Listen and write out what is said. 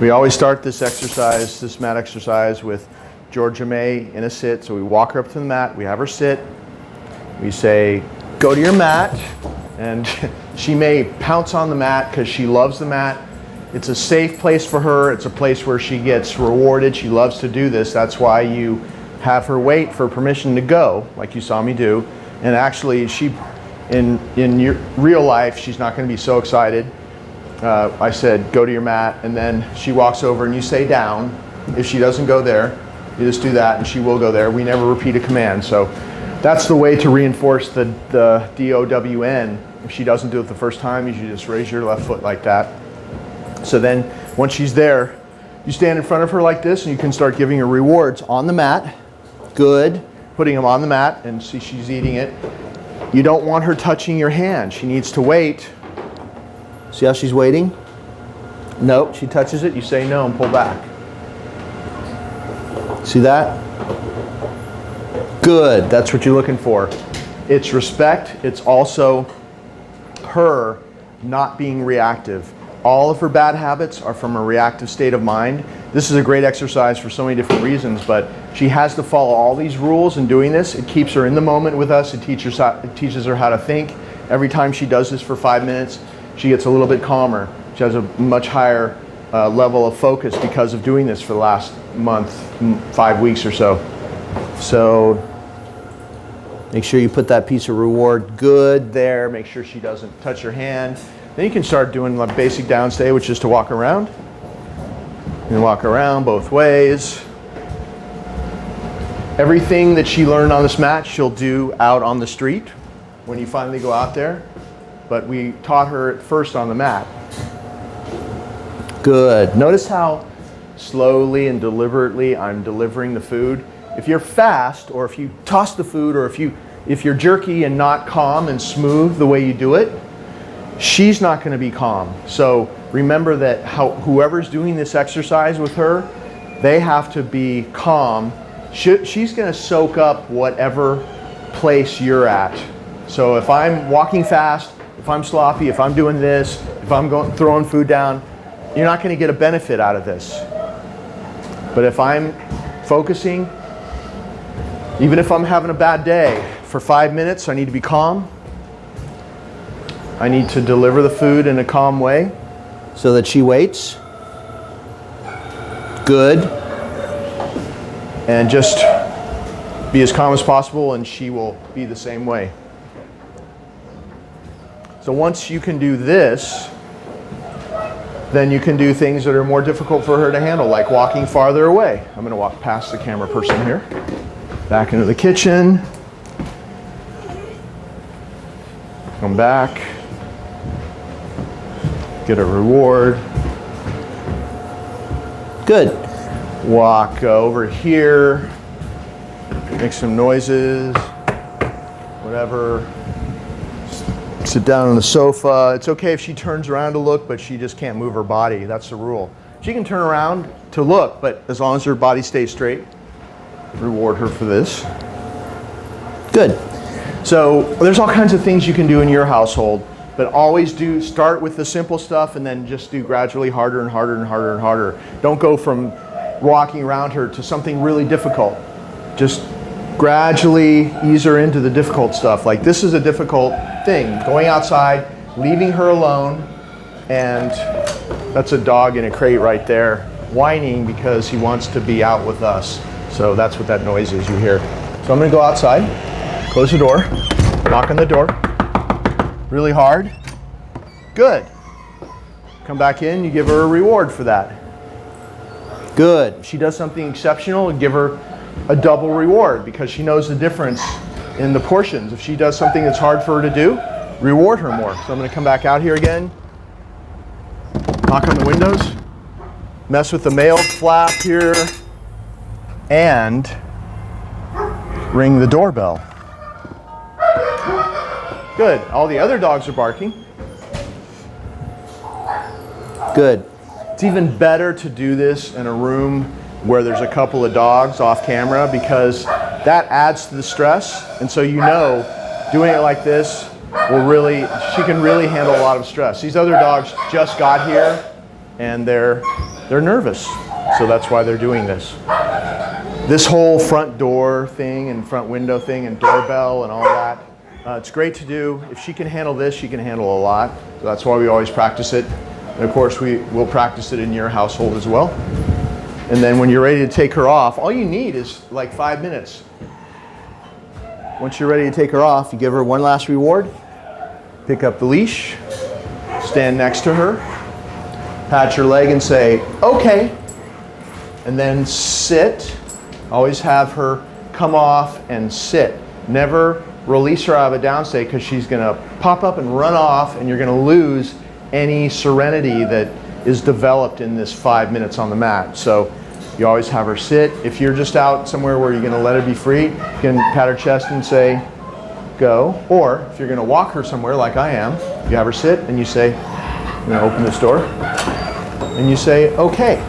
We always start this exercise, this mat exercise, with Georgia May in a sit. So we walk her up to the mat, we have her sit, we say, go to your mat, and she may pounce on the mat because she loves the mat. It's a safe place for her. It's a place where she gets rewarded. She loves to do this. That's why you have her wait for permission to go, like you saw me do. And actually, in your real life, she's not going to be so excited. I said, go to your mat, and then she walks over and you say down. If she doesn't go there, you just do that and she will go there. We never repeat a command. So that's the way to reinforce the DOWN. If she doesn't do it the first time, you should just raise your left foot like that. So then once she's there, you stand in front of her like this and you can start giving her rewards on the mat. Good. Putting them on the mat and see she's eating it. You don't want her touching your hand. She needs to wait. See how she's waiting? Nope, she touches it, you say no and pull back. See that? Good, that's what you're looking for. It's respect, it's also her not being reactive. All of her bad habits are from a reactive state of mind. This is a great exercise for so many different reasons, but she has to follow all these rules in doing this. It keeps her in the moment with us, it teaches her how to think. Every time she does this for 5 minutes, she gets a little bit calmer. She has a much higher level of focus because of doing this for the last month, 5 weeks or so. So make sure you put that piece of reward good there. Make sure she doesn't touch your hand. Then you can start doing like basic downstay, which is to walk around. And walk around both ways. Everything that she learned on this mat, she'll do out on the street when you finally go out there. But we taught her at first on the mat. Good. Notice how slowly and deliberately I'm delivering the food. If you're fast, or if you toss the food, or if you're jerky and not calm and smooth the way you do it, she's not going to be calm. So remember that whoever's doing this exercise with her, they have to be calm. She's going to soak up whatever place you're at. So if I'm walking fast, if I'm sloppy, if I'm doing this, if I'm throwing food down, you're not going to get a benefit out of this. But if I'm focusing, even if I'm having a bad day, for 5 minutes I need to be calm. I need to deliver the food in a calm way so that she waits. Good. And just be as calm as possible and she will be the same way. So once you can do this, then you can do things that are more difficult for her to handle, like walking farther away. I'm going to walk past the camera person here. Back into the kitchen. Come back. Get a reward. Good. Walk over here. Make some noises. Whatever. Sit down on the sofa. It's okay if she turns around to look, but she just can't move her body. That's the rule. She can turn around to look, but as long as her body stays straight, reward her for this. Good. So there's all kinds of things you can do in your household, but always start with the simple stuff and then just do gradually harder and harder and harder and harder. Don't go from walking around her to something really difficult. Just gradually ease her into the difficult stuff. Like this is a difficult thing. Going outside, leaving her alone, and that's a dog in a crate right there, whining because he wants to be out with us. So that's what that noise is you hear. So I'm going to go outside, close the door, knock on the door, really hard. Good. Come back in, you give her a reward for that. Good. If she does something exceptional, give her a double reward because she knows the difference in the portions. If she does something that's hard for her to do, reward her more. So I'm going to come back out here again, knock on the windows, mess with the mail flap here, and ring the doorbell. Good. All the other dogs are barking. Good. It's even better to do this in a room where there's a couple of dogs off camera because that adds to the stress. And so you know, doing it like this will really, she can really handle a lot of stress. These other dogs just got here and they're nervous. So that's why they're doing this. This whole front door thing and front window thing and doorbell and all that, it's great to do. If she can handle this, she can handle a lot. So that's why we always practice it. And of course, we will practice it in your household as well. And then when you're ready to take her off, all you need is like 5 minutes. Once you're ready to take her off, you give her one last reward. Pick up the leash, stand next to her, pat your leg and say, okay. And then sit. Always have her come off and sit. Never release her out of a down state because she's going to pop up and run off and you're going to lose any serenity that is developed in this 5 minutes on the mat. So you always have her sit. If you're just out somewhere where you're going to let her be free, you can pat her chest and say, go. Or if you're going to walk her somewhere like I am, you have her sit and you say, I'm going to open this door. And you say, okay.